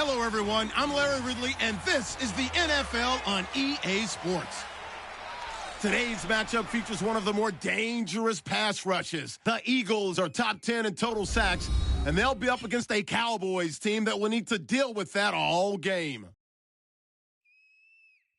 Hello, everyone. I'm Larry Ridley, and this is the NFL on EA Sports. Today's matchup features one of the more dangerous pass rushes. The Eagles are top 10 in total sacks, and they'll be up against a Cowboys team that will need to deal with that all game.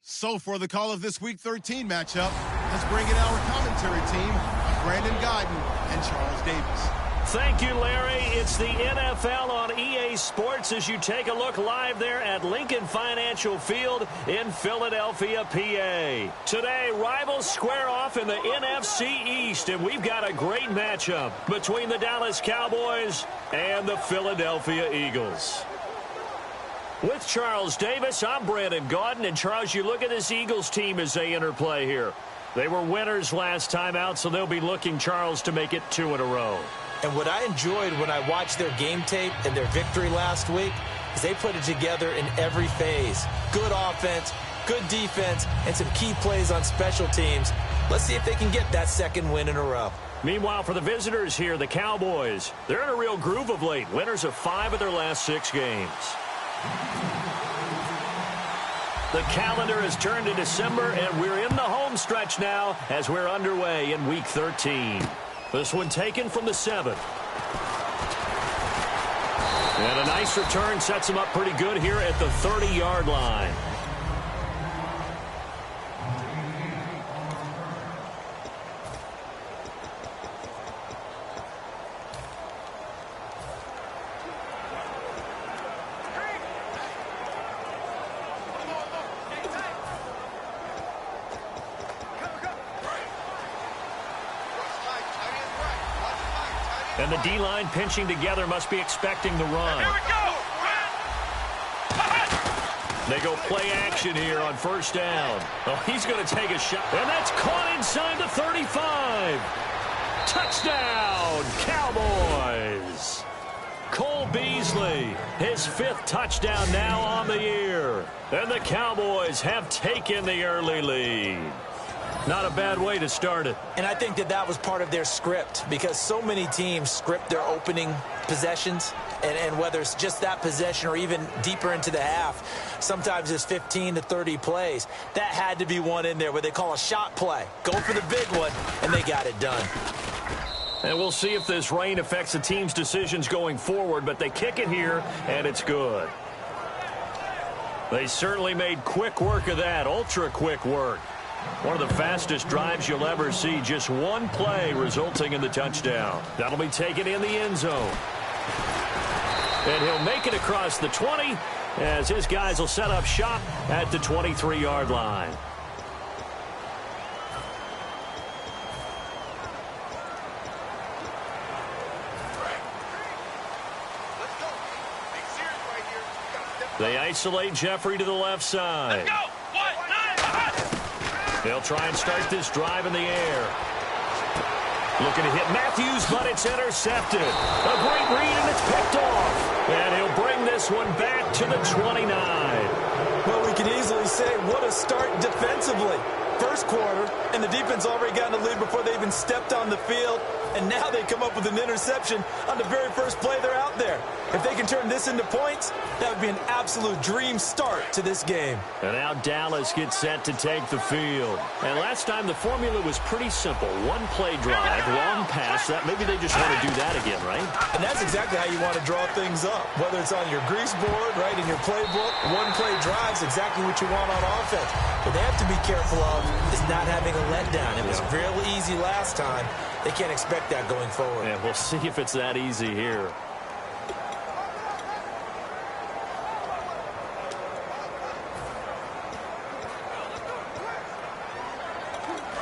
So for the call of this Week 13 matchup, let's bring in our commentary team of Brandon Guyton and Charles Davis. Thank you, Larry. It's the NFL on EA Sports as you take a look live there at Lincoln Financial Field in Philadelphia, PA. Today, rivals square off in the NFC East, and we've got a great matchup between the Dallas Cowboys and the Philadelphia Eagles. With Charles Davis, I'm Brandon Guyton, and Charles, you look at this Eagles team as they interplay here. They were winners last time out, so they'll be looking, Charles, to make it 2 in a row. And what I enjoyed when I watched their game tape and their victory last week is they put it together in every phase. Good offense, good defense, and some key plays on special teams. Let's see if they can get that second win in a row. Meanwhile, for the visitors here, the Cowboys, they're in a real groove of late. Winners of 5 of their last 6 games. The calendar has turned to December, and we're in the home stretch now as we're underway in Week 13. This one taken from the 7th. And a nice return sets him up pretty good here at the 30-yard line. And the D-line pinching together must be expecting the run. Here we go! They go play action here on first down. Oh, he's going to take a shot. And that's caught inside the 35. Touchdown, Cowboys. Cole Beasley, his 5th touchdown now on the year. And the Cowboys have taken the early lead. Not a bad way to start it. And I think that was part of their script because so many teams script their opening possessions. And whether it's just that possession or even deeper into the half, sometimes it's 15 to 30 plays. That had to be one in there where they call a shot play. Go for the big one, and they got it done. And we'll see if this rain affects the team's decisions going forward, but they kick it here, and it's good. They certainly made quick work of that, ultra-quick work. One of the fastest drives you'll ever see. Just one play resulting in the touchdown. That'll be taken in the end zone. And he'll make it across the 20 as his guys will set up shop at the 23-yard line. They isolate Jeffrey to the left side. They'll try and start this drive in the air. Looking to hit Matthews, but it's intercepted. A great read, and it's picked off. And he'll bring this one back to the 29. Well, we can easily say what a start defensively. First quarter, and the defense already got in the lead before they even stepped on the field. And now they come up with an interception on the very first play they're out there. If they can turn this into points, that would be an absolute dream start to this game. And now Dallas gets set to take the field. And last time the formula was pretty simple. One play drive, long pass. That maybe they just want to do that again, right? And that's exactly how you want to draw things up. Whether it's on your grease board, right, in your playbook, one play drive is exactly what you want on offense. What they have to be careful of is not having a letdown. It was real easy last time. They can't expect that going forward. Yeah, we'll see if it's that easy here.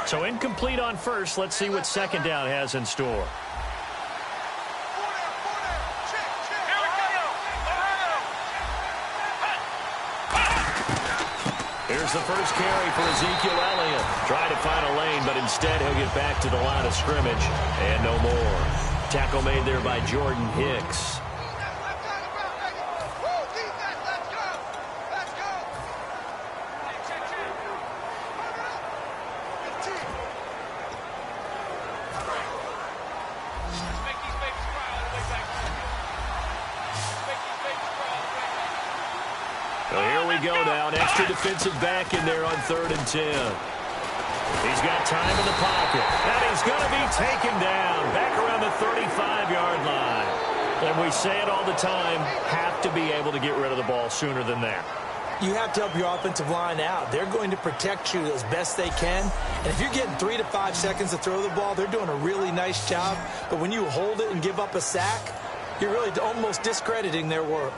So incomplete on first. Let's see what second down has in store. Here's the first carry for Ezekiel Elliott. Trying to find a lane, but instead he'll get back to the line of scrimmage. And no more. Tackle made there by Jordan Hicks. go now. An extra defensive back in there on 3rd and 10. He's got time in the pocket. And he's going to be taken down back around the 35-yard line. And we say it all the time, have to be able to get rid of the ball sooner than that. You have to help your offensive line out. They're going to protect you as best they can. And if you're getting 3 to 5 seconds to throw the ball, they're doing a really nice job. But when you hold it and give up a sack, you're really almost discrediting their work.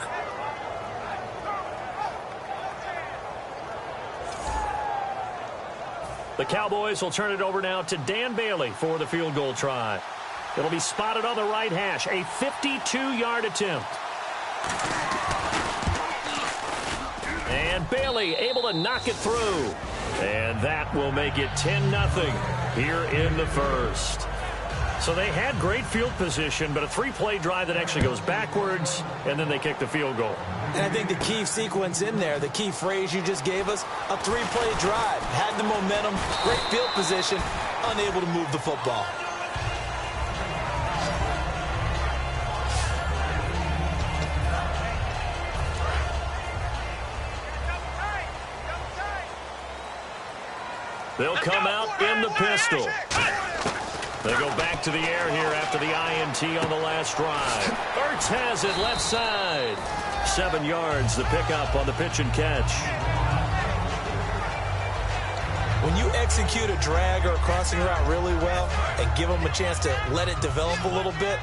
The Cowboys will turn it over now to Dan Bailey for the field goal try. It'll be spotted on the right hash, a 52-yard attempt. And Bailey able to knock it through. And that will make it 10-0 here in the first. So they had great field position, but a 3-play drive that actually goes backwards, and then they kick the field goal. And I think the key sequence in there, the key phrase you just gave us, a 3-play drive. Had the momentum, great field position, unable to move the football. They'll come out in the pistol. They go back to the air here after the INT on the last drive. Ertz has it left side. 7 yards, the pickup on the pitch and catch. When you execute a drag or a crossing route really well and give them a chance to let it develop a little bit,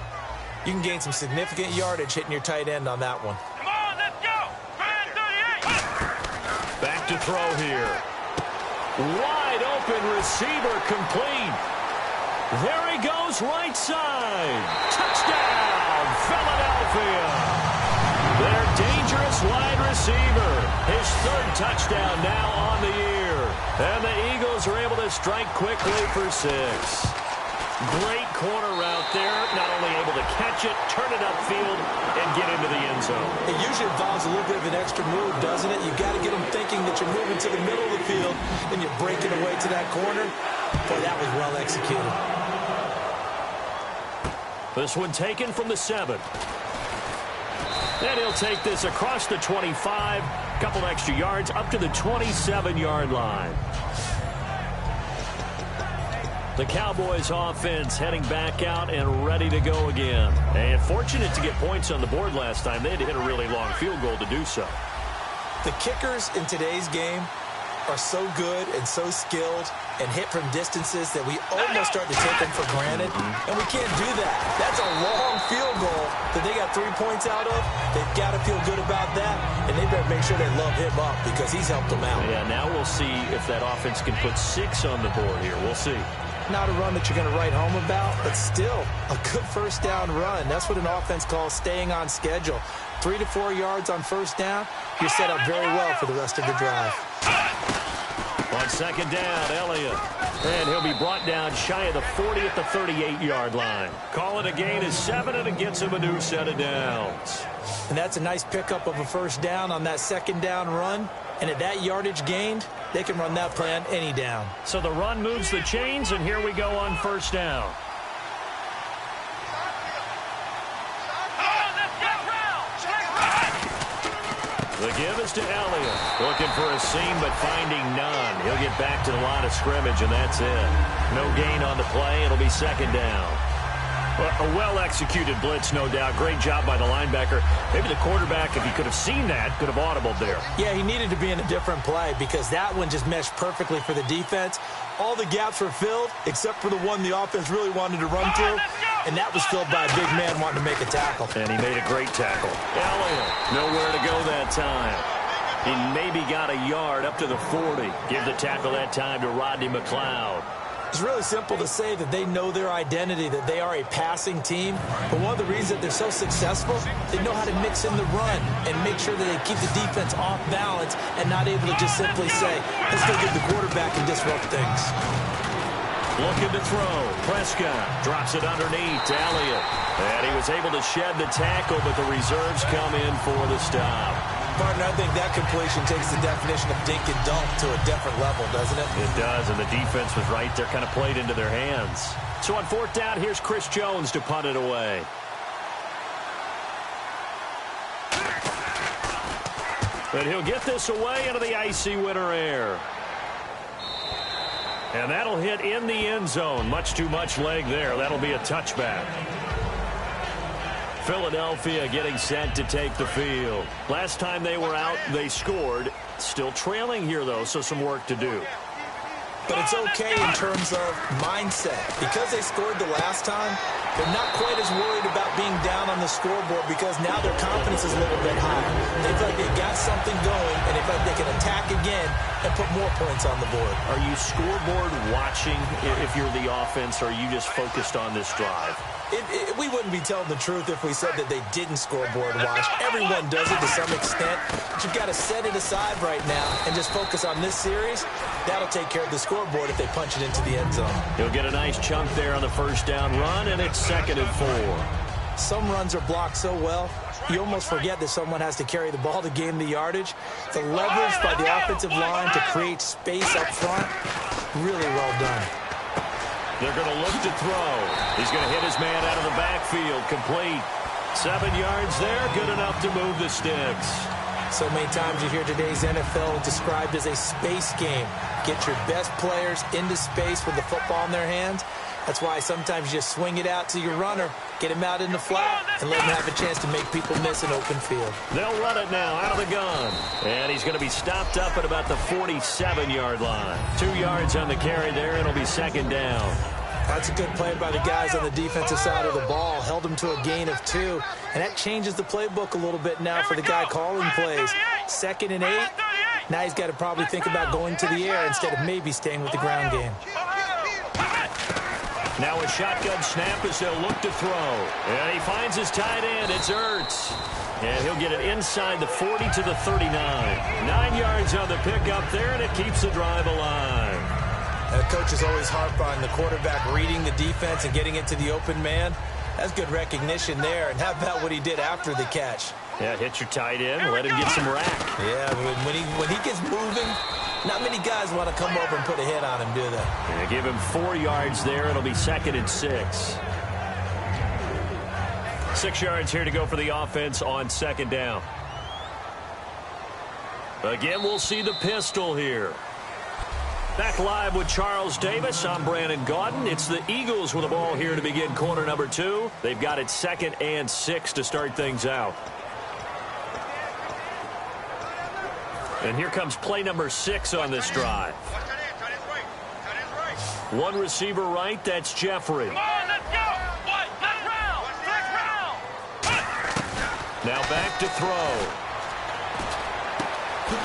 you can gain some significant yardage hitting your tight end on that one. Come on, let's go. 38. Back to throw here. Wide open receiver complete. There he goes right side. Touchdown, Philadelphia. Their dangerous wide receiver. His 3rd touchdown now on the year. And the Eagles are able to strike quickly for 6. Great corner route there. Not only able to catch it, turn it upfield, and get into the end zone. It usually involves a little bit of an extra move, doesn't it? You've got to get them thinking that you're moving to the middle of the field and you're breaking away to that corner. Boy, that was well executed. This one taken from the 7. And he'll take this across the 25. Couple extra yards up to the 27-yard line. The Cowboys offense heading back out and ready to go again. And fortunate to get points on the board last time. They had to hit a really long field goal to do so. The kickers in today's game are so good and so skilled and hit from distances that we almost start to take them for granted, and we can't do that. That's a long field goal that they got 3 points out of. They've got to feel good about that, and they better make sure they love him up because he's helped them out. Yeah, now we'll see if that offense can put 6 on the board here. We'll see. Not a run that you're going to write home about, but still a good first down run. That's what an offense calls staying on schedule. 3 to 4 yards on first down, you're set up very well for the rest of the drive. On 2nd down, Elliott. And he'll be brought down shy of the 40 at the 38-yard line. Call it a gain of 7, and it gets him a new set of downs. And that's a nice pickup of a first down on that 2nd down run. And at that yardage gained, they can run that play on any down. So the run moves the chains, and here we go on first down. The give is to Elliott. Looking for a seam, but finding none. He'll get back to the line of scrimmage, and that's it. No gain on the play. It'll be 2nd down. A well-executed blitz, no doubt. Great job by the linebacker. Maybe the quarterback, if he could have seen that, could have audibled there. Yeah, he needed to be in a different play because that one just meshed perfectly for the defense. All the gaps were filled except for the one the offense really wanted to run through, and that was filled by a big man wanting to make a tackle. And he made a great tackle. Elliott, nowhere to go that time. He maybe got a yard up to the 40. Give the tackle that time to Rodney McLeod. It's really simple to say that they know their identity, that they are a passing team. But one of the reasons that they're so successful, they know how to mix in the run and make sure that they keep the defense off balance and not able to just simply say, let's go get the quarterback and disrupt things. Looking to throw. Prescott drops it underneath to Elliott. And he was able to shed the tackle, but the reserves come in for the stop. Partner, I think that completion takes the definition of dink and dunk to a different level, doesn't it? It does, and the defense was right there, kind of played into their hands. So on 4th down, here's Chris Jones to punt it away. But he'll get this away into the icy winter air. And that'll hit in the end zone. Much too much leg there. That'll be a touchback. Philadelphia getting set to take the field. Last time they were out, they scored. Still trailing here, though, so some work to do. But it's okay in terms of mindset. Because they scored the last time, they're not quite as worried about being down on the scoreboard because now their confidence is a little bit higher. They feel like they've got something going, and they feel like they can attack again and put more points on the board. Are you scoreboard watching if you're the offense, or are you just focused on this drive? We wouldn't be telling the truth if we said that they didn't scoreboard watch. Everyone does it to some extent, but you've got to set it aside right now and just focus on this series. That'll take care of the scoreboard if they punch it into the end zone. He'll get a nice chunk there on the first down run, and it's 2nd and 4. Some runs are blocked so well, you almost forget that someone has to carry the ball to gain the yardage. The leverage by the offensive line to create space up front, really well done. They're going to look to throw. He's going to hit his man out of the backfield. Complete. 7 yards there. Good enough to move the sticks. So many times you hear today's NFL described as a space game. Get your best players into space with the football in their hands. That's why sometimes you just swing it out to your runner, get him out in the flat, and let him have a chance to make people miss an open field. They'll run it now out of the gun. And he's going to be stopped up at about the 47-yard line. 2 yards on the carry there. It'll be 2nd down. That's a good play by the guys on the defensive side of the ball. Held him to a gain of 2. And that changes the playbook a little bit now for the guy calling plays. 2nd and 8. Now he's got to probably think about going to the air instead of maybe staying with the ground game. Now a shotgun snap as they'll look to throw. And he finds his tight end. It's Ertz. And he'll get it inside the 40 to the 39. 9 yards on the pickup there, and it keeps the drive alive. The coach is always harp on the quarterback reading the defense and getting it to the open man. That's good recognition there. And how about what he did after the catch? Yeah, hit your tight end, let him get some rack. Yeah, when he gets moving, not many guys want to come over and put a hit on him, do they? Yeah, give him 4 yards there. It'll be 2nd and 6. 6 yards here to go for the offense on 2nd down. Again, we'll see the pistol here. Back live with Charles Davis. I'm Brandon Gaudin. It's the Eagles with the ball here to begin quarter number 2. They've got it 2nd and 6 to start things out. And here comes play number 6 on this drive. One receiver right, that's Jeffrey. Come on, let's go. Left round. Now back to throw.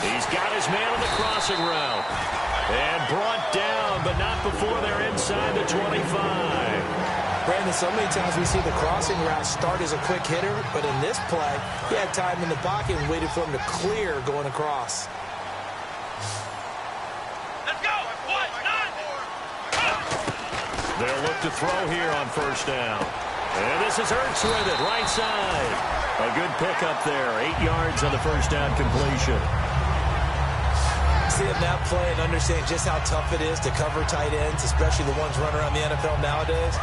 He's got his man on the crossing route. And brought down, but not before they're inside the 25. Brandon, so many times we see the crossing route start as a quick hitter, but in this play, he had time in the pocket and waited for him to clear going across. Let's go. They'll look to throw here on first down. And this is Ertz with it, right side. A good pickup there, 8 yards on the first down completion. Seeing that play and understand just how tough it is to cover tight ends, especially the ones running around the NFL nowadays,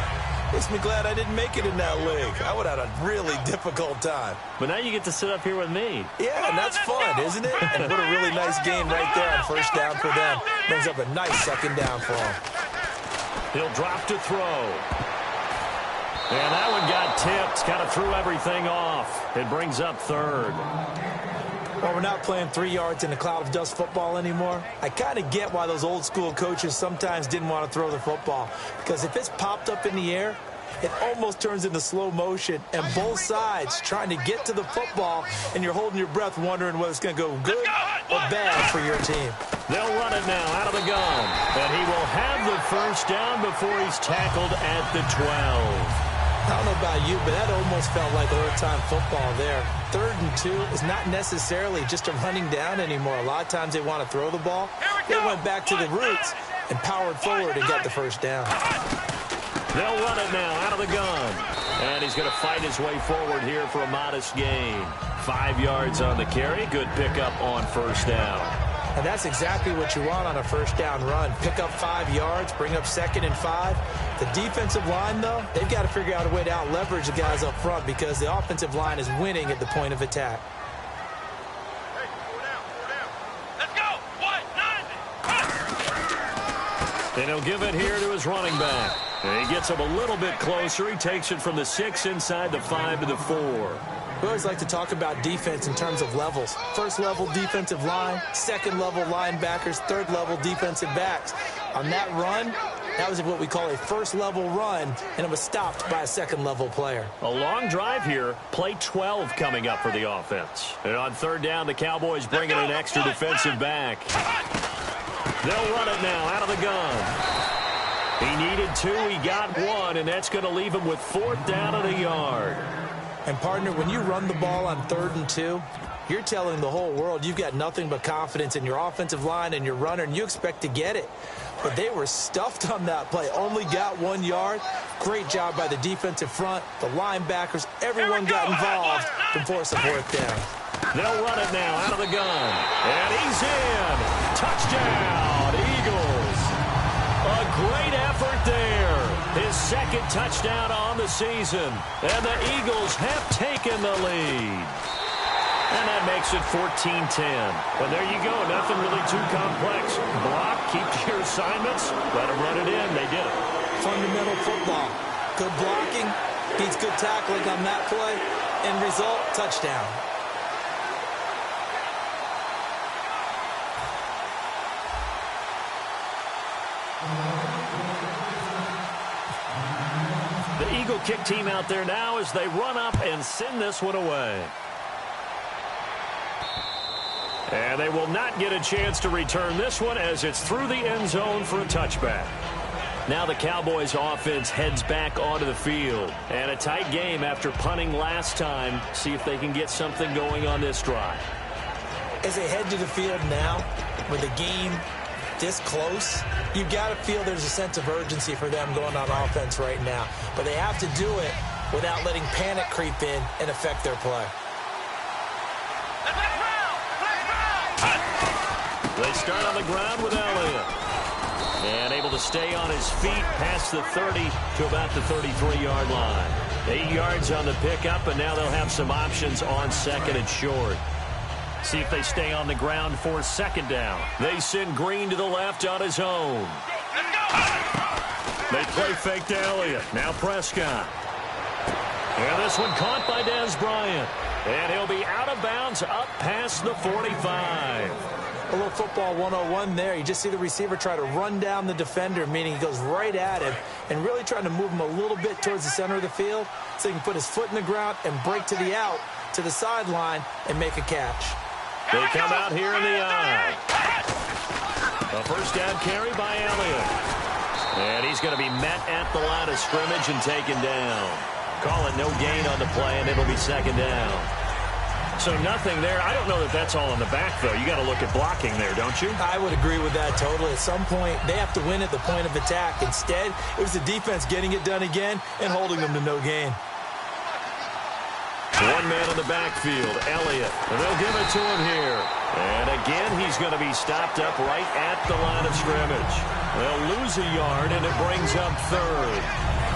makes me glad I didn't make it in that league. I would have had a really difficult time. But now you get to sit up here with me. Yeah, and that's fun, isn't it? And what a really nice game right there on first down for them. Brings up a nice 2nd down for them. He'll drop to throw. And that one got tipped, kind of threw everything off. It brings up 3rd. Well, we're not playing 3 yards in a cloud of dust football anymore. I kind of get why those old school coaches sometimes didn't want to throw the football. Because if it's popped up in the air, it almost turns into slow motion. And both sides trying to get to the football, and you're holding your breath wondering whether it's going to go good or bad for your team. They'll run it now out of the gun. And he will have the first down before he's tackled at the 12. I don't know about you, but that almost felt like old-time football there. 3rd and 2 is not necessarily just a running down anymore. A lot of times they want to throw the ball. They went back to the roots and powered forward and got the first down. They'll run it now out of the gun. And he's going to fight his way forward here for a modest gain. 5 yards on the carry. Good pickup on first down. And that's exactly what you want on a first down run. Pick up 5 yards, bring up 2nd and 5. The defensive line, though, they've got to figure out a way to out-leverage the guys up front because the offensive line is winning at the point of attack. And he'll give it here to his running back. And he gets him a little bit closer. He takes it from the 6 inside the 5 to the 4. We always like to talk about defense in terms of levels. First level defensive line, second level linebackers, third level defensive backs. On that run, that was what we call a first level run, and it was stopped by a second level player. A long drive here. Play 12 coming up for the offense. And on third down, the Cowboys bring in an extra defensive back. They'll run it now out of the gun. He needed 2, he got 1, and that's going to leave him with 4th down and a yard. And, partner, when you run the ball on 3rd and 2, you're telling the whole world you've got nothing but confidence in your offensive line and your runner, and you expect to get it. But they were stuffed on that play, only got 1 yard. Great job by the defensive front, the linebackers, everyone got involved to force a 4th down. They'll run it now out of the gun. And he's in. Touchdown, Eagles. A great effort there. His 2nd touchdown on the season. And the Eagles have taken the lead. And that makes it 14-10. Well, there you go. Nothing really too complex. Block, keep to your assignments, let them run it in. They did it. Fundamental football. Good blocking, beats good tackling on that play. End result, touchdown. The Eagle kick team out there now as they run up and send this one away. And they will not get a chance to return this one as it's through the end zone for a touchback. Now the Cowboys offense heads back onto the field. And a tight game after punting last time. See if they can get something going on this drive. As they head to the field now, with the game this close, you've got to feel there's a sense of urgency for them going on offense right now. But they have to do it without letting panic creep in and affect their play. They start on the ground with Elliott. And able to stay on his feet past the 30 to about the 33-yard line. 8 yards on the pickup, and now they'll have some options on 2nd and short. See if they stay on the ground for 2nd down. They send Green to the left on his own. They play fake to Elliott. Now Prescott. And this one caught by Dez Bryant. And he'll be out of bounds up past the 45. A little football 101 there. You just see the receiver try to run down the defender, meaning he goes right at him and really trying to move him a little bit towards the center of the field so he can put his foot in the ground and break to the out, to the sideline, and make a catch. They come out here in the eye. A first down carry by Elliott. And he's going to be met at the line of scrimmage and taken down. Call it no gain on the play, and it'll be 2nd down. So nothing there. I don't know that that's all in the back, though. You got to look at blocking there, don't you? I would agree with that totally. At some point, they have to win at the point of attack. Instead, it was the defense getting it done again and holding them to no gain. One man in the backfield, Elliott. And they'll give it to him here. And again, he's going to be stopped up right at the line of scrimmage. They'll lose a yard, and it brings up 3rd.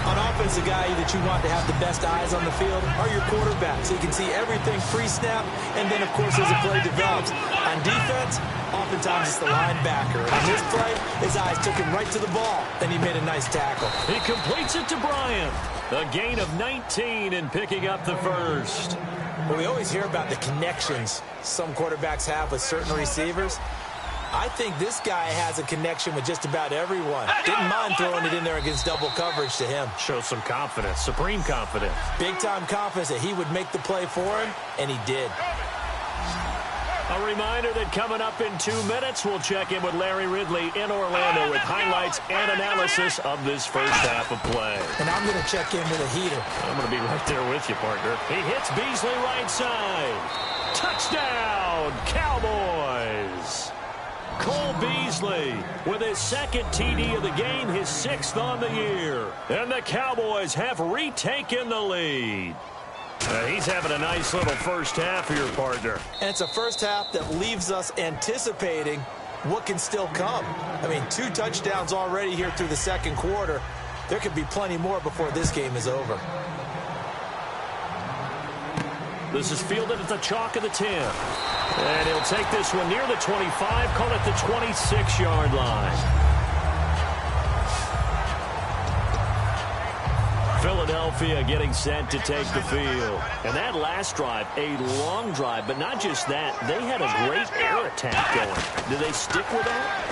On offense, the guy that you want to have the best eyes on the field are your quarterbacks. So you can see everything pre-snap, and then, of course, as the play develops. On defense, oftentimes it's the linebacker. And on this play, his eyes took him right to the ball, then he made a nice tackle. He completes it to Bryant. A gain of 19 in picking up the 1st. Well, we always hear about the connections some quarterbacks have with certain receivers. I think this guy has a connection with just about everyone. Didn't mind throwing it in there against double coverage to him. Shows some confidence, supreme confidence. Big-time confidence that he would make the play for him, and he did. A reminder that coming up in 2 minutes, we'll check in with Larry Ridley in Orlando with highlights and analysis of this first half of play. And I'm going to check in with a heater. I'm going to be right there with you, partner. He hits Beasley right side. Touchdown, Cowboys! Cole Beasley with his 2nd TD of the game, his 6th on the year. And the Cowboys have retaken the lead. He's having a nice little first half here, partner. And it's a first half that leaves us anticipating what can still come. I mean, 2 touchdowns already here through the 2nd quarter. There could be plenty more before this game is over. This is fielded at the chalk of the 10. And he'll take this one near the 25, call it the 26-yard line. Philadelphia getting set to take the field. And that last drive, a long drive, but not just that. They had a great air attack going. Do they stick with that?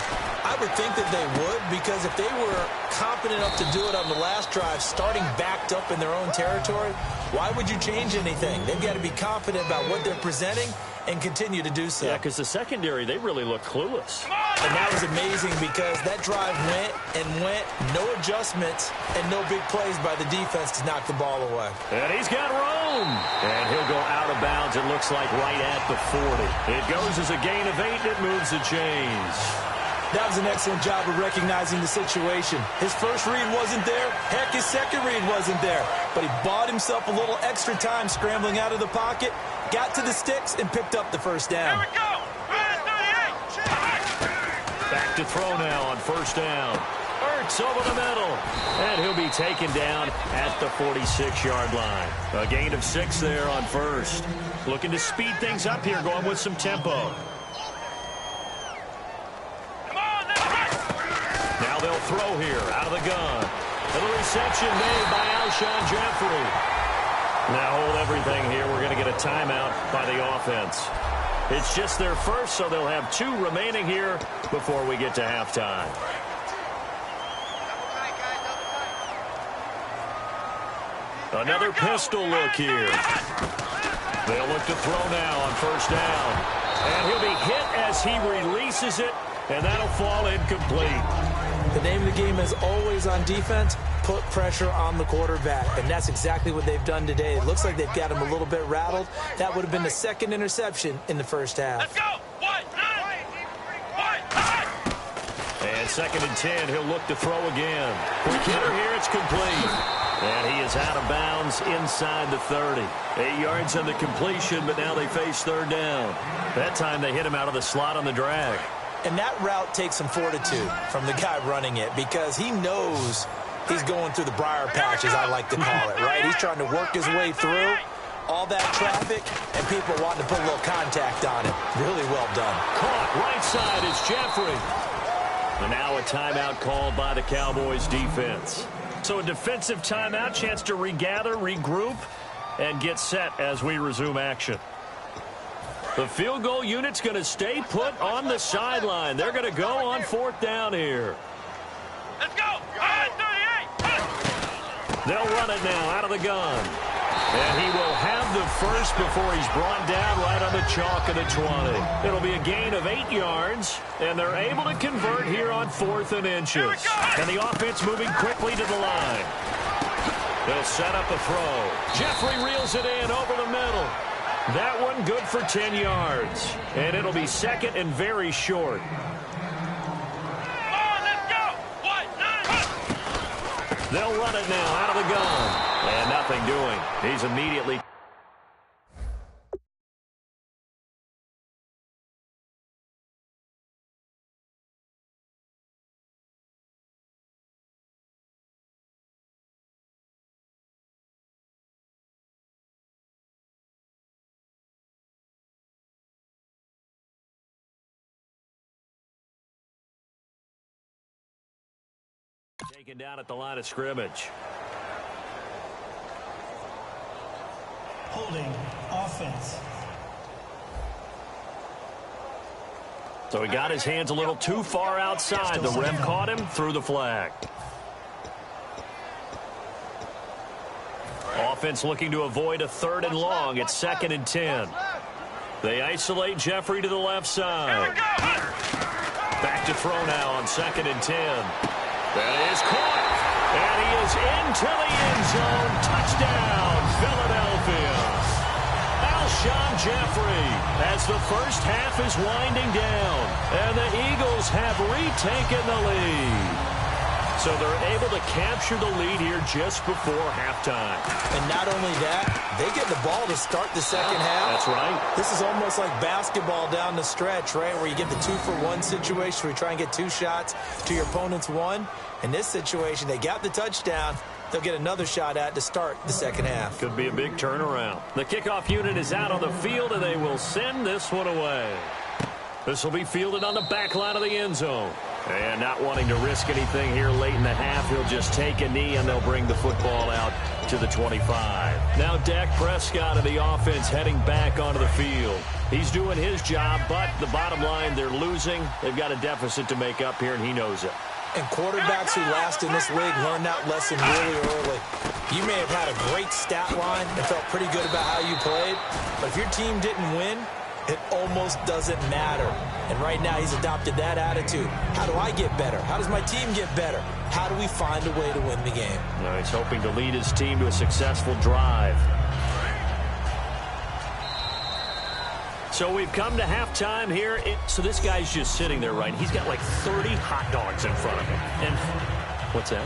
I would think that they would, because if they were confident enough to do it on the last drive, starting backed up in their own territory, why would you change anything? They've got to be confident about what they're presenting and continue to do so. Yeah, because the secondary, they really look clueless. And that was amazing because that drive went and went, no adjustments and no big plays by the defense to knock the ball away. And he's got room. And he'll go out of bounds, it looks like right at the 40. It goes as a gain of 8, and it moves the chains. That was an excellent job of recognizing the situation. His first read wasn't there. Heck, his second read wasn't there. But he bought himself a little extra time scrambling out of the pocket, got to the sticks, and picked up the first down. Here we go. Back to throw now on first down. Ertz over the middle. And he'll be taken down at the 46-yard line. A gain of 6 there on first. Looking to speed things up here, going with some tempo. Now they'll throw here out of the gun. And the reception made by Alshon Jeffrey. Now hold everything here. We're going to get a timeout by the offense. It's just their first, so they'll have 2 remaining here before we get to halftime. Another pistol look here. They'll look to throw now on first down. And he'll be hit as he releases it, and that'll fall incomplete. The name of the game is always on defense, put pressure on the quarterback. And that's exactly what they've done today. It looks like they've got him a little bit rattled. That would have been the second interception in the first half. Let's go. And 2nd and 10, he'll look to throw again. For Kidder here, it's complete. And he is out of bounds inside the 30. 8 yards on the completion, but now they face 3rd down. That time they hit him out of the slot on the drag. And that route takes some fortitude from the guy running it, because he knows he's going through the briar patch, as I like to call it, right? He's trying to work his way through all that traffic, and people wanting to put a little contact on him. Really well done. Caught right side is Jeffrey. And now a timeout called by the Cowboys defense. So a defensive timeout, chance to regather, regroup, and get set as we resume action. The field goal unit's going to stay put on the sideline. They're going to go on 4th down here. Let's go. 38. They'll run it now out of the gun. And he will have the first before he's brought down right on the chalk of the 20. It'll be a gain of 8 yards, and they're able to convert here on 4th and inches. And the offense moving quickly to the line. They'll set up a throw. Jeffrey reels it in over the middle. That one good for 10 yards. And it'll be 2nd and very short. Come on, let's go. They'll run it now out of the gun. And nothing doing. He's immediately... taken down at the line of scrimmage. Holding offense. So he got his hands a little too far outside. The ref caught him, threw the flag. Offense looking to avoid a 3rd and long. It's 2nd and 10. They isolate Jeffrey to the left side. Back to throw now on 2nd and 10. That is caught. And he is into the end zone. Touchdown, Philadelphia. Alshon Jeffrey as the first half is winding down. And the Eagles have retaken the lead. So they're able to capture the lead here just before halftime. And not only that, they get the ball to start the second half. That's right. This is almost like basketball down the stretch, right, where you get the 2-for-1 situation where you try and get 2 shots to your opponent's 1. In this situation, they got the touchdown. They'll get another shot at to start the second half. Could be a big turnaround. The kickoff unit is out on the field, and they will send this one away. This will be fielded on the back line of the end zone. And not wanting to risk anything here late in the half, he'll just take a knee and they'll bring the football out to the 25. Now Dak Prescott of the offense heading back onto the field. He's doing his job, but the bottom line, they're losing. They've got a deficit to make up here, and he knows it. And quarterbacks who last in this league learn that lesson really early. You may have had a great stat line and felt pretty good about how you played, but if your team didn't win, it almost doesn't matter. And right now he's adopted that attitude. How do I get better? How does my team get better? How do we find a way to win the game? Now he's hoping to lead his team to a successful drive. So we've come to halftime here. So this guy's just sitting there, right? He's got like 30 hot dogs in front of him. And what's that?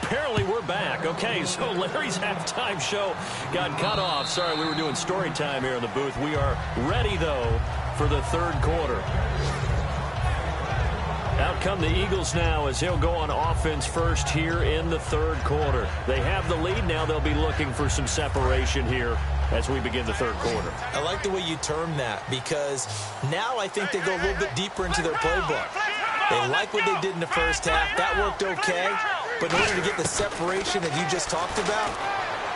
Apparently we're back. Okay, so Larry's halftime show got cut off. Sorry, we were doing story time here in the booth. We are ready, though, for the third quarter. Out come the Eagles now as he'll go on offense first here in the third quarter. They have the lead now. They'll be looking for some separation here as we begin the third quarter. I like the way you term that because now I think they go a little bit deeper into their playbook. They like what they did in the first half. That worked okay. But in order to get the separation that you just talked about,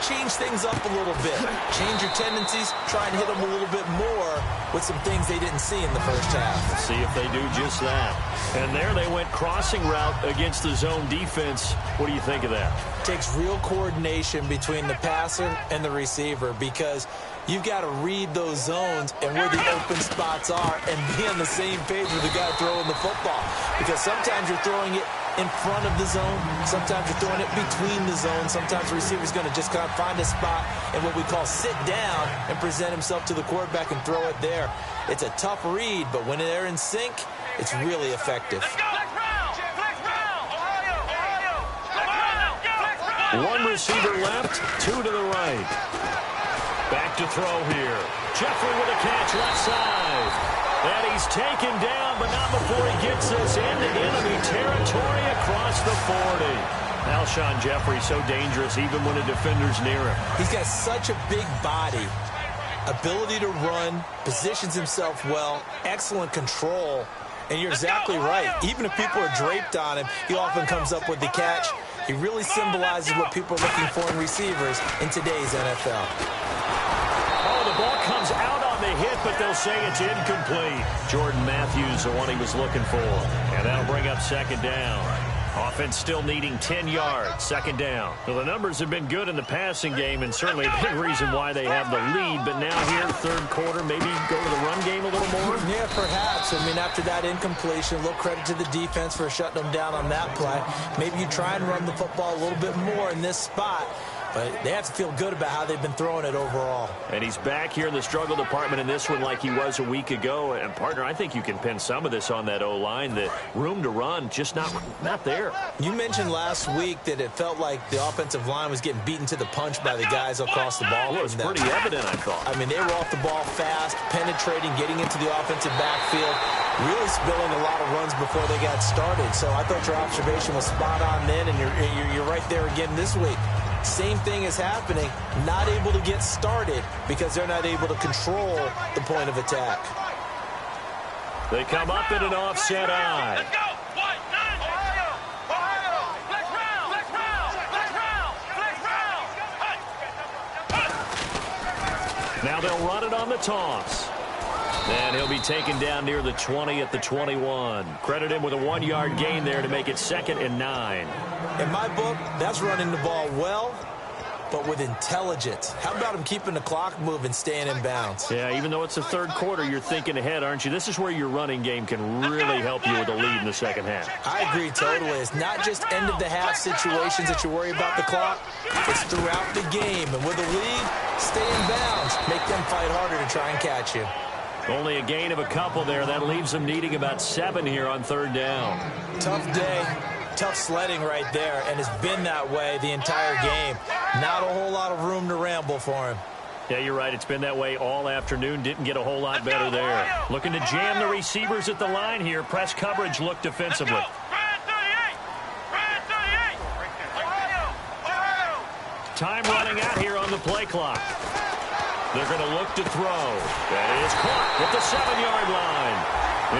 change things up a little bit. Change your tendencies. Try and hit them a little bit more with some things they didn't see in the first half. Let's see if they do just that. And there they went crossing route against the zone defense. What do you think of that? Takes real coordination between the passer and the receiver because you've got to read those zones and where the open spots are and be on the same page with the guy throwing the football. Because sometimes you're throwing it in front of the zone. Sometimes you're throwing it between the zones. Sometimes the receiver's going to just kind of find a spot and what we call sit down and present himself to the quarterback and throw it there. It's a tough read, but when they're in sync, it's really effective. One receiver left, two to the right. Back to throw here. Jeffrey with a catch left side. And he's taken down, but not before he gets us into enemy territory across the 40. Alshon Jeffrey so dangerous even when a defender's near him. He's got such a big body, ability to run, positions himself well, excellent control. And you're exactly right. Even if people are draped on him, he often comes up with the catch. He really symbolizes what people are looking for in receivers in today's NFL. Oh, the ball comes out on the hit, but they'll say it's incomplete. Jordan Matthews, the one he was looking for. And that'll bring up second down. Offense still needing 10 yards, second down. Well, the numbers have been good in the passing game and certainly a big reason why they have the lead. But now here, third quarter, maybe go to the run game a little more? Yeah, perhaps. I mean, after that incompletion, a little credit to the defense for shutting them down on that play. Maybe you try and run the football a little bit more in this spot. But they have to feel good about how they've been throwing it overall. And he's back here in the struggle department in this one like he was a week ago. And, partner, I think you can pin some of this on that O-line. The room to run, just not there. You mentioned last week that it felt like the offensive line was getting beaten to the punch by the guys across the ball. Well, it was pretty evident, I thought. I mean, they were off the ball fast, penetrating, getting into the offensive backfield, really spilling a lot of runs before they got started. So I thought your observation was spot on then, and you're right there again this week. Same thing is happening, not able to get started because they're not able to control the point of attack. They come up in an offset eye. Let's go! One, nine, Ohio! Flex round! Flex round! Flex round! Flex round! Now they'll run it on the toss. And he'll be taken down near the 20 at the 21. Credit him with a 1-yard gain there to make it 2nd and 9. In my book, that's running the ball well, but with intelligence. How about him keeping the clock moving, staying in bounds? Yeah, even though it's the third quarter, you're thinking ahead, aren't you? This is where your running game can really help you with a lead in the second half. I agree totally. It's not just end-of-the-half situations that you worry about the clock. It's throughout the game. And with a lead, stay in bounds. Make them fight harder to try and catch you. Only a gain of a couple there. That leaves them needing about 7 here on third down. Tough day. Tough sledding right there, and it's been that way the entire game. Not a whole lot of room to ramble for him. Yeah, you're right. It's been that way all afternoon. Didn't get a whole lot better there. Looking to jam the receivers at the line here. Press coverage look defensively. Time running out here on the play clock. They're going to look to throw. That is caught at the 7-yard line.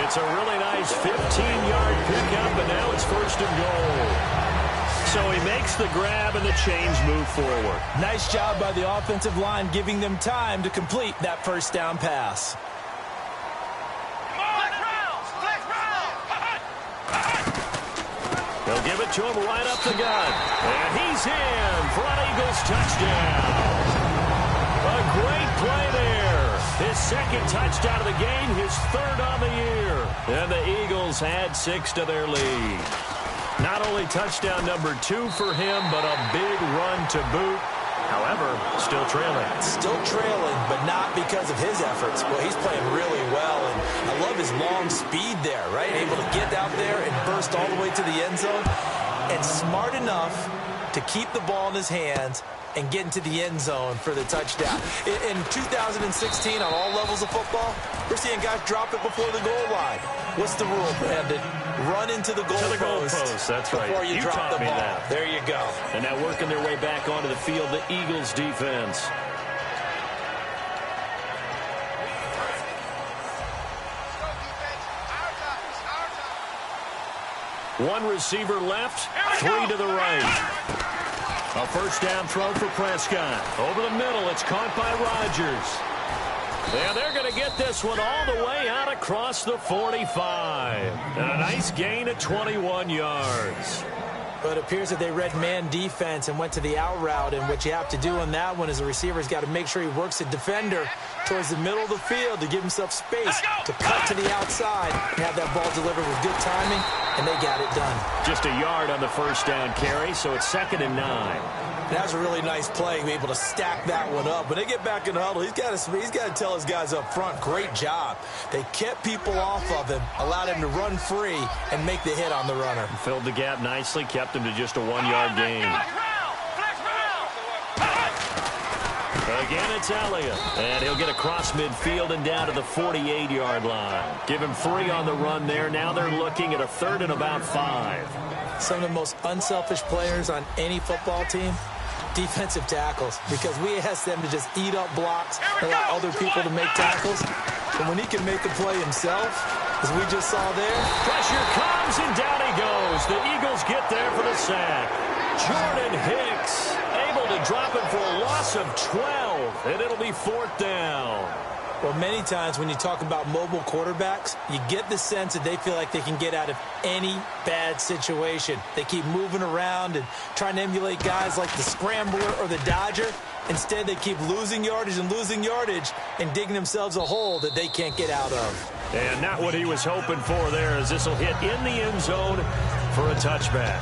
It's a really nice 15-yard pickup, and now it's 1st and goal. So he makes the grab, and the chains move forward. Nice job by the offensive line, giving them time to complete that first down pass. They'll give it to him right up the gut. And he's in for an Eagles touchdown. A great play there. His 2nd touchdown of the game, his 3rd on the year. And the Eagles add 6 to their lead. Not only touchdown number 2 for him, but a big run to boot. However, still trailing. Still trailing, but not because of his efforts. Well, he's playing really well, and I love his long speed there, right? Able to get out there and burst all the way to the end zone, and smart enough to keep the ball in his hands and get into the end zone for the touchdown. In 2016, on all levels of football, we're seeing guys drop it before the goal line. What's the rule, Brandon? Run into the goalpost. That's right. Before you drop the ball. That. There you go. And now working their way back onto the field, the Eagles defense. One receiver left, 3 to the right. A first down throw for Prescott. Over the middle, it's caught by Rodgers. And they're going to get this one all the way out across the 45. And a nice gain of 21 yards. But it appears that they read man defense and went to the out route, and what you have to do on that one is the receiver's got to make sure he works the defender towards the middle of the field to give himself space to cut to the outside and have that ball delivered with good timing, and they got it done. Just a yard on the first down carry, so it's 2nd and 9. That was a really nice play, to be able to stack that one up. When they get back in the huddle, he's got to tell his guys up front, great job. They kept people off of him, allowed him to run free, and make the hit on the runner. Filled the gap nicely, kept him to just a 1-yard gain. Again, it's Elliott. And he'll get across midfield and down to the 48-yard line. Give him 3 on the run there. Now they're looking at a 3rd and about 5. Some of the most unselfish players on any football team, defensive tackles, because we ask them to just eat up blocks, allow other people to make tackles. And when he can make the play himself, as we just saw there. Pressure comes, and down he goes. The Eagles get there for the sack. Jordan Hicks able to drop it for a loss of 12, and it'll be 4th down. Well, many times when you talk about mobile quarterbacks, you get the sense that they feel like they can get out of any bad situation. They keep moving around and trying to emulate guys like the scrambler or the dodger. Instead, they keep losing yardage and digging themselves a hole that they can't get out of. And not what he was hoping for there, as this will hit in the end zone for a touchback.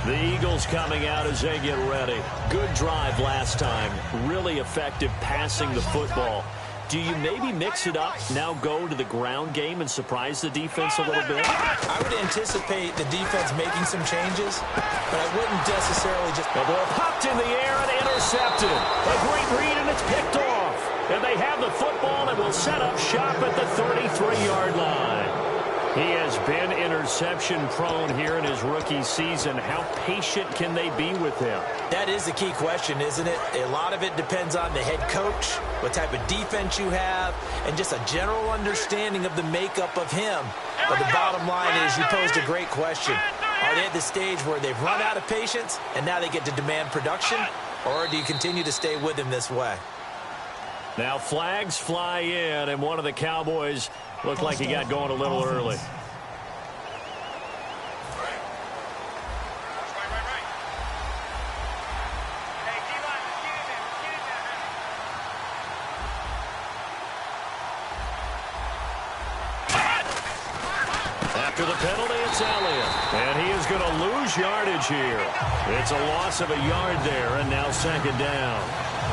The Eagles coming out as they get ready. Good drive last time. Really effective passing the football. Do you maybe mix it up, now go to the ground game and surprise the defense a little bit? I would anticipate the defense making some changes, but I wouldn't necessarily just... The ball popped in the air and intercepted. A great read, and it's picked off. And they have the football and will set up shop at the 33-yard line. He has been interception-prone here in his rookie season. How patient can they be with him? That is the key question, isn't it? A lot of it depends on the head coach, what type of defense you have, and just a general understanding of the makeup of him. But the bottom line is you posed a great question. Are they at the stage where they've run out of patience and now they get to demand production? Or do you continue to stay with him this way? Now flags fly in, and one of the Cowboys looked like he got going a little early. After the penalty, it's Elliott, and he is going to lose yardage here. It's a loss of a yard there, and now 2nd down.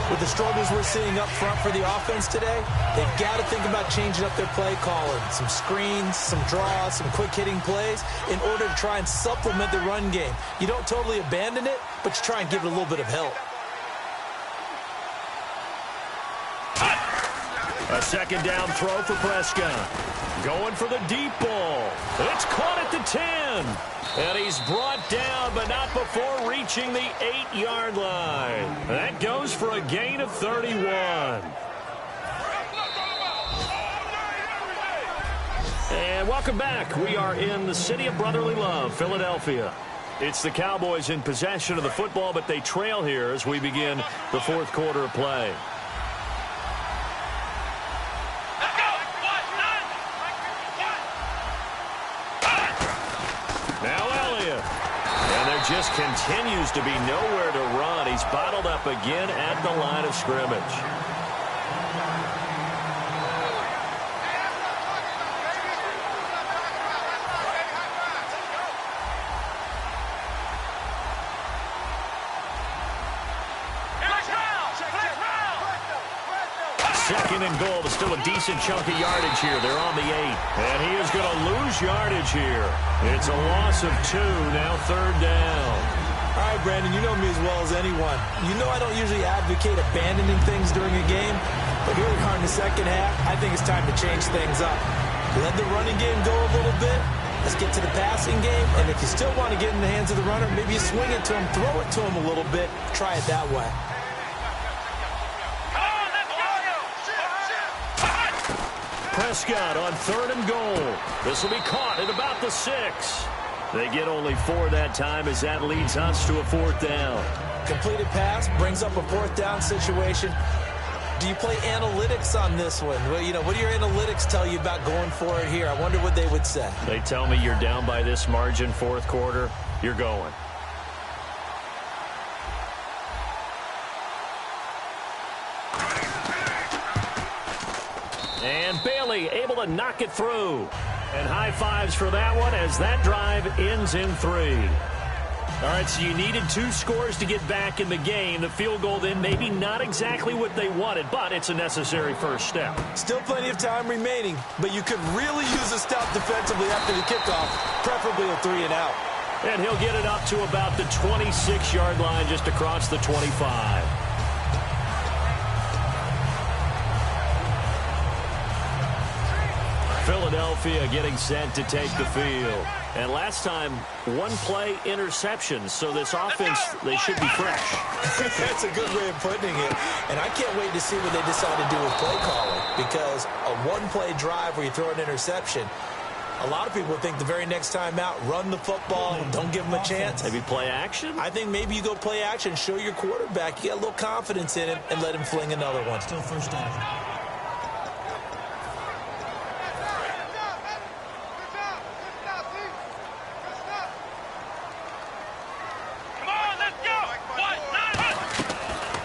With the struggles we're seeing up front for the offense today, they've got to think about changing up their play calling. Some screens, some draws, some quick-hitting plays in order to try and supplement the run game. You don't totally abandon it, but you try and give it a little bit of help. A 2nd down throw for Prescott. Going for the deep ball. It's caught at the 10. And he's brought down, but not before reaching the 8-yard line. That goes for a gain of 31. And welcome back. We are in the city of brotherly love, Philadelphia. It's the Cowboys in possession of the football, but they trail here as we begin the fourth quarter of play. Now Elliott. And there just continues to be nowhere to run. He's bottled up again at the line of scrimmage. Second and goal, but still a decent chunk of yardage here. They're on the 8. And he is going to lose yardage here. It's a loss of 2, now third down. All right, Brandon, you know me as well as anyone. You know I don't usually advocate abandoning things during a game, but here we are in the second half. I think it's time to change things up. Let the running game go a little bit. Let's get to the passing game, and if you still want to get in the hands of the runner, maybe you swing it to him, throw it to him a little bit, try it that way. Prescott on third and goal. This will be caught at about the 6. They get only 4 that time as that leads us to a fourth down. Completed pass brings up a fourth down situation. Do you play analytics on this one? Well, you know, what do your analytics tell you about going for it here? I wonder what they would say. They tell me you're down by this margin fourth quarter, you're going. And Bailey able to knock it through. And high fives for that one as that drive ends in 3. All right, so you needed 2 scores to get back in the game. The field goal then maybe not exactly what they wanted, but it's a necessary first step. Still plenty of time remaining, but you could really use a stop defensively after the kickoff, preferably a 3 and out. And he'll get it up to about the 26-yard line just across the 25. Philadelphia getting set to take the field. And last time, 1-play interception. So this offense, they should be fresh. That's a good way of putting it. And I can't wait to see what they decide to do with play calling. Because a 1-play drive where you throw an interception, a lot of people think the very next time out, run the football, don't give them a chance. Maybe play action? I think maybe you go play action, show your quarterback, you get a little confidence in him, and let him fling another one. Still first down.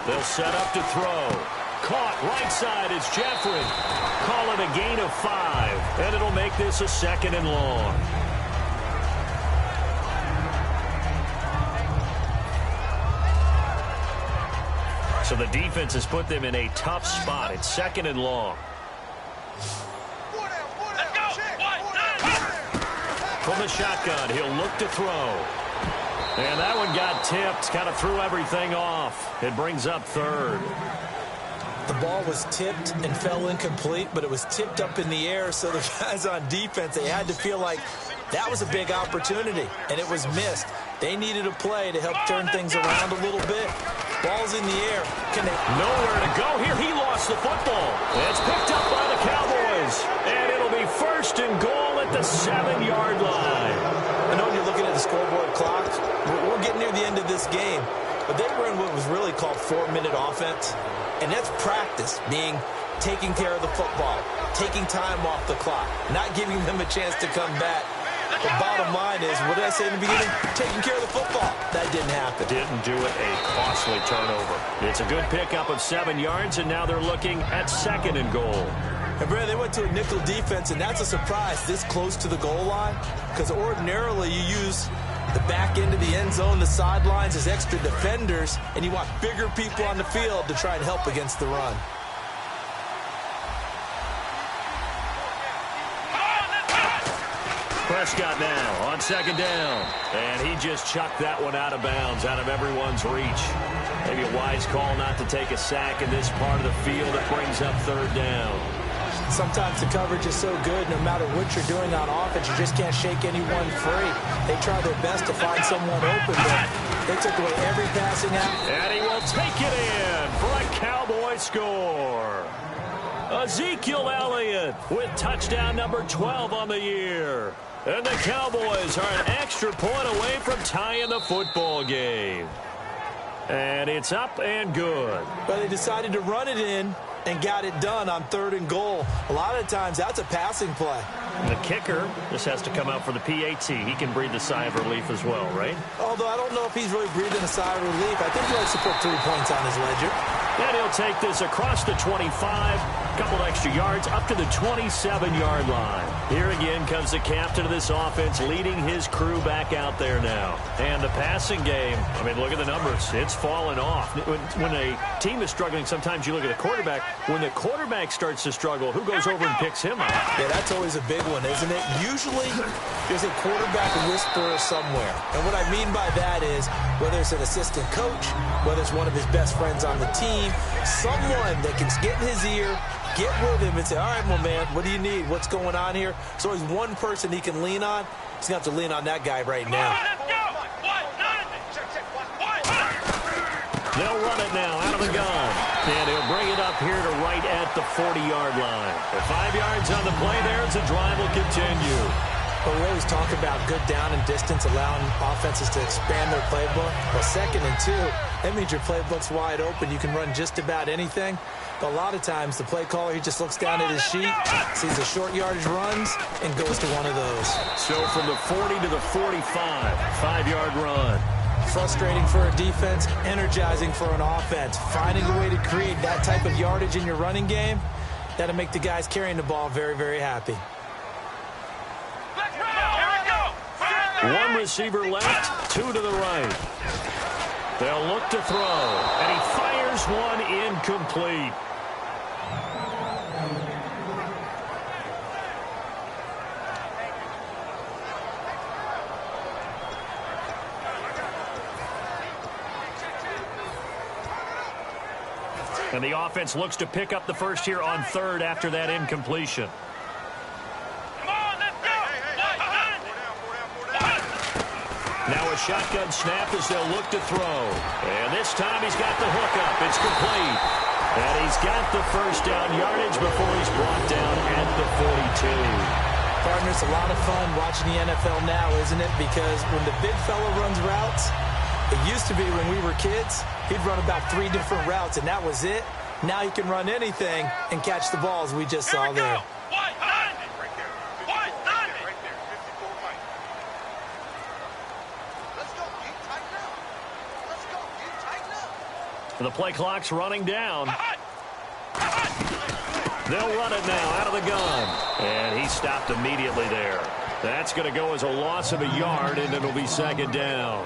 They'll set up to throw. Caught right side is Jeffrey. Call it a gain of 5. And it'll make this a 2nd and long. So the defense has put them in a tough spot. It's 2nd and long. From the shotgun, he'll look to throw. And that one got tipped, kind of threw everything off. It brings up 3rd. The ball was tipped and fell incomplete, but it was tipped up in the air, so the guys on defense, they had to feel like that was a big opportunity, and it was missed. They needed a play to help turn things around a little bit. Ball's in the air. Can they... Nowhere to go here. He lost the football. It's picked up by the Cowboys, and it'll be 1st and goal at the 7-yard line. I know when you're looking at the scoreboard clock, we're getting near the end of this game, but they were in what was really called 4-minute offense, and that's practice, being taking care of the football, taking time off the clock, not giving them a chance to come back. The bottom line is, what did I say in the beginning? Taking care of the football. That didn't happen. Didn't do it. A costly turnover. It's a good pickup of 7 yards, and now they're looking at 2nd and goal. And, Brad, they went to a nickel defense, and that's a surprise this close to the goal line, because ordinarily you use the back end of the end zone, the sidelines as extra defenders, and you want bigger people on the field to try and help against the run. Prescott now on 2nd down. And he just chucked that one out of bounds, out of everyone's reach. Maybe a wise call not to take a sack in this part of the field. It brings up 3rd down. Sometimes the coverage is so good, no matter what you're doing on offense, you just can't shake anyone free. They try their best to find someone open, but they took away every passing out. And he will take it in for a Cowboy score. Ezekiel Elliott with touchdown number 12 on the year. And the Cowboys are an extra point away from tying the football game. And it's up and good. But they decided to run it in and got it done on 3rd and goal. A lot of times, that's a passing play. And the kicker just has to come out for the PAT. He can breathe a sigh of relief as well, right? Although I don't know if he's really breathing a sigh of relief. I think he likes to put 3 points on his ledger. And he'll take this across the 25, a couple extra yards, up to the 27-yard line. Here again comes the captain of this offense, leading his crew back out there now. And the passing game, I mean, look at the numbers. It's fallen off. When a team is struggling, sometimes you look at the quarterback. When the quarterback starts to struggle, who goes over and picks him up? Yeah, that's always a big one, isn't it? Usually, there's a quarterback whisperer somewhere. And what I mean by that is, whether it's an assistant coach, whether it's one of his best friends on the team, someone that can get in his ear, get with him and say, all right, my man, what do you need? What's going on here? So there's one person he can lean on. He's going to have to lean on that guy right now. They'll run it now out of the gun. And he'll bring it up here to right at the 40-yard line. The 5 yards on the play there as the drive will continue. But we always talk about good down and distance, allowing offenses to expand their playbook. Well, 2nd and 2, that means your playbook's wide open. You can run just about anything. But a lot of times, the play caller, he just looks down at his sheet, sees the short yardage runs, and goes to one of those. So from the 40 to the 45, 5-yard run. Frustrating for a defense, energizing for an offense. Finding a way to create that type of yardage in your running game, that'll make the guys carrying the ball very, very happy. One receiver left, 2 to the right. They'll look to throw, and he fires one incomplete. And the offense looks to pick up the first here on 3rd after that incompletion. Now a shotgun snap as they'll look to throw. And this time he's got the hook up. It's complete. And he's got the first down yardage before he's brought down at the 42. Partner, it's a lot of fun watching the NFL now, isn't it? Because when the big fella runs routes, it used to be when we were kids, he'd run about 3 different routes, and that was it. Now he can run anything and catch the balls we just saw there. The play clock's running down. They'll run it now out of the gun. And he stopped immediately there. That's going to go as a loss of a yard, and it'll be 2nd down.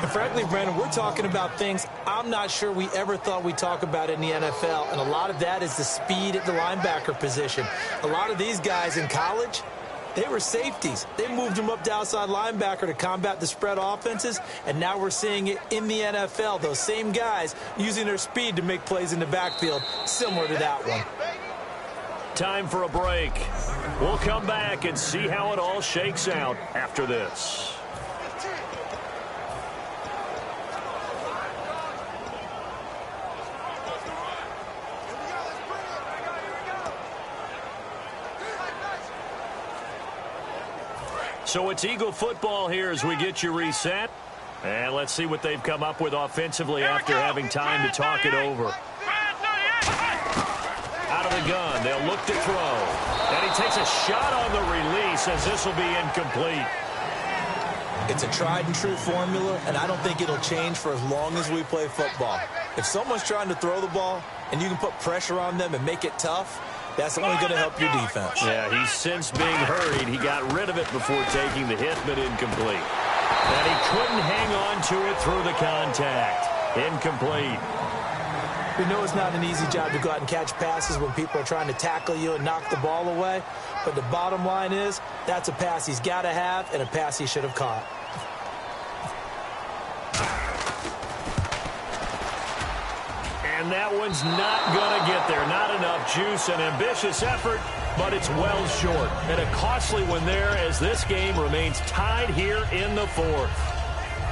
And frankly, Brandon, we're talking about things I'm not sure we ever thought we'd talk about in the NFL. And a lot of that is the speed at the linebacker position. A lot of these guys in college, they were safeties. They moved them up to outside linebacker to combat the spread offenses, and now we're seeing it in the NFL. Those same guys using their speed to make plays in the backfield, similar to that one. Time for a break. We'll come back and see how it all shakes out after this. So it's Eagle football here as we get you reset. And let's see what they've come up with offensively after having time to talk it over. Out of the gun, they'll look to throw. And he takes a shot on the release as this will be incomplete. It's a tried and true formula, and I don't think it'll change for as long as we play football. If someone's trying to throw the ball and you can put pressure on them and make it tough, that's only going to help your defense. Yeah, he's since being hurried. He got rid of it before taking the hit, but incomplete. And he couldn't hang on to it through the contact. Incomplete. We know it's not an easy job to go out and catch passes when people are trying to tackle you and knock the ball away. But the bottom line is, that's a pass he's got to have and a pass he should have caught. And that one's not going to get there. Not enough juice. An ambitious effort, but it's well short. And a costly one there as this game remains tied here in the 4th.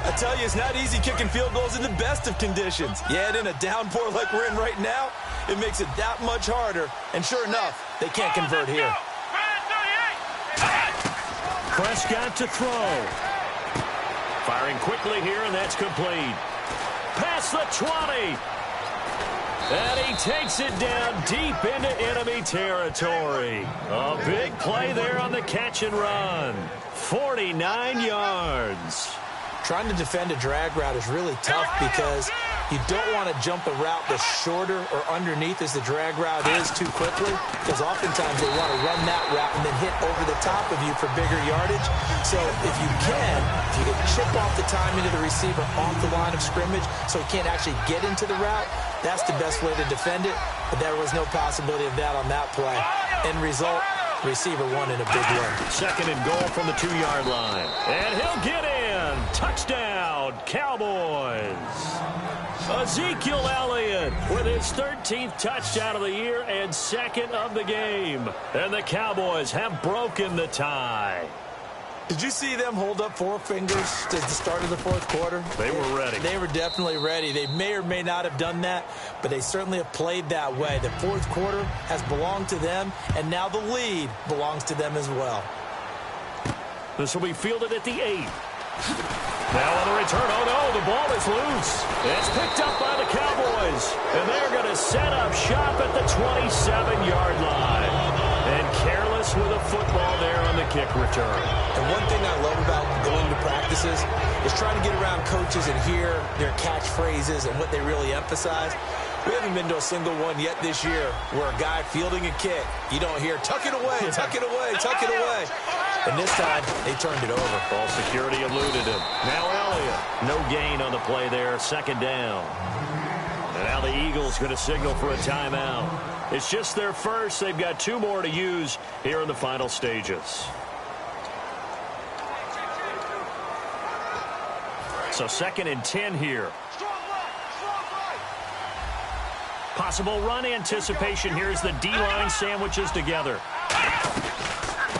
I tell you, it's not easy kicking field goals in the best of conditions. Yet in a downpour like we're in right now, it makes it that much harder. And sure enough, they can't convert here. Prescott to throw. Firing quickly here, and that's complete. Past the 20. And he takes it down deep into enemy territory. A big play there on the catch and run. 49 yards. Trying to defend a drag route is really tough because you don't want to jump a route that's shorter or underneath as the drag route is too quickly, because oftentimes they want to run that route and then hit over the top of you for bigger yardage. So if you can chip off the timing of the receiver off the line of scrimmage so he can't actually get into the route, that's the best way to defend it. But there was no possibility of that on that play. End result, receiver won in a big way. Second and goal from the 2-yard line. And he'll get in. Touchdown, Cowboys. Ezekiel Elliott with his 13th touchdown of the year and second of the game. And the Cowboys have broken the tie. Did you see them hold up four fingers at the start of the fourth quarter? They were ready. They were definitely ready. They may or may not have done that, but they certainly have played that way. The fourth quarter has belonged to them, and now the lead belongs to them as well. This will be fielded at the 8. Now on the return, oh no, the ball is loose. It's picked up by the Cowboys, and they're going to set up shop at the 27-yard line. And careless with a football there on the kick return. And one thing I love about going to practices is trying to get around coaches and hear their catchphrases and what they really emphasize. We haven't been to a single one yet this year where a guy fielding a kick, you don't hear, tuck it away, tuck it away, tuck it away. And this time, they turned it over. Ball security eluded him. Now Elliott. No gain on the play there. Second down. And now the Eagles going to signal for a timeout. It's just their first. They've got 2 more to use here in the final stages. So 2nd and 10 here. Possible run anticipation here as the D-line sandwiches together.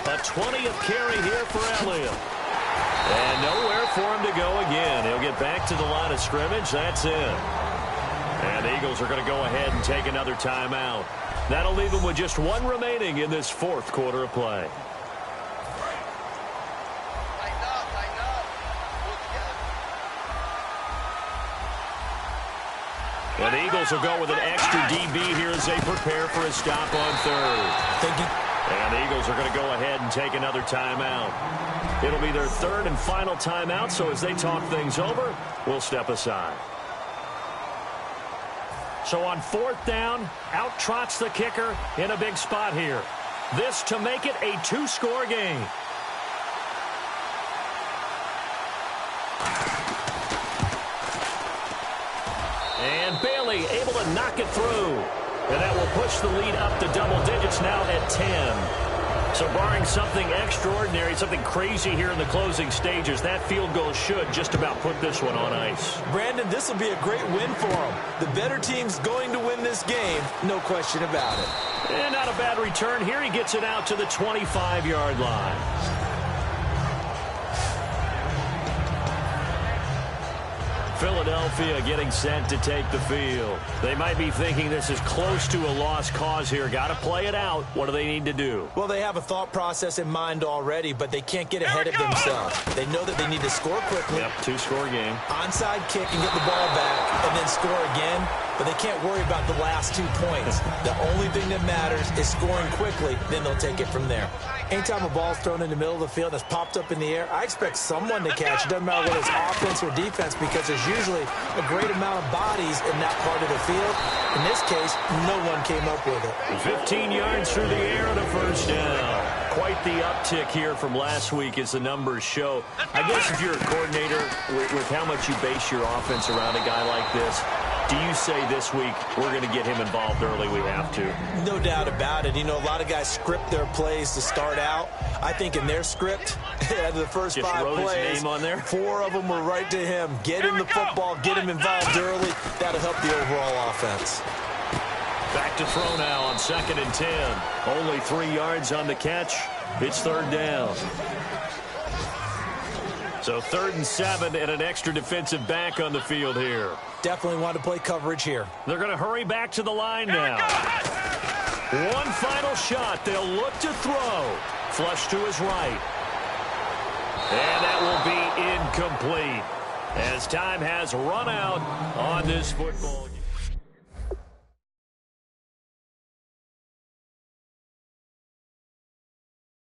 A 20th carry here for Elliott. And nowhere for him to go again. He'll get back to the line of scrimmage. That's it. And the Eagles are going to go ahead and take another timeout. That'll leave them with just 1 remaining in this fourth quarter of play. And the Eagles will go with an extra DB here as they prepare for a stop on third. Thank you. And the Eagles are going to go ahead and take another timeout. It'll be their 3rd and final timeout, so as they talk things over, we'll step aside. So on 4th down, out trots the kicker in a big spot here. This to make it a 2-score game. And Bailey able to knock it through. And that will push the lead up to double digits now at 10. So barring something extraordinary, something crazy here in the closing stages, that field goal should just about put this one on ice. Brandon, this will be a great win for them. The better team's going to win this game, no question about it. And not a bad return here. He gets it out to the 25-yard line. Philadelphia getting set to take the field. They might be thinking this is close to a lost cause here. Got to play it out. What do they need to do? Well, they have a thought process in mind already, but they can't get ahead of themselves. They know that they need to score quickly. Yep, 2-score game. Onside kick and get the ball back and then score again. But they can't worry about the last 2 points. The only thing that matters is scoring quickly. Then they'll take it from there. Anytime a ball's thrown in the middle of the field that's popped up in the air, I expect someone to catch. It doesn't matter whether it's offense or defense because there's usually a great amount of bodies in that part of the field. In this case, no one came up with it. 15 yards through the air and a first down. Quite the uptick here from last week as the numbers show. I guess if you're a coordinator with how much you base your offense around a guy like this, do you say this week we're going to get him involved early? We have to. No doubt about it. You know, a lot of guys script their plays to start out. I think in their script, the first just 5 wrote plays, his name on there. 4 of them were right to him. Get him the football, get him involved early. That'll help the overall offense. Back to throw now on 2nd and 10. Only 3 yards on the catch. It's 3rd down. So 3rd and 7 and an extra defensive back on the field here. Definitely want to play coverage here. They're going to hurry back to the line now. One final shot. They'll look to throw. Flush to his right. And that will be incomplete as time has run out on this football game.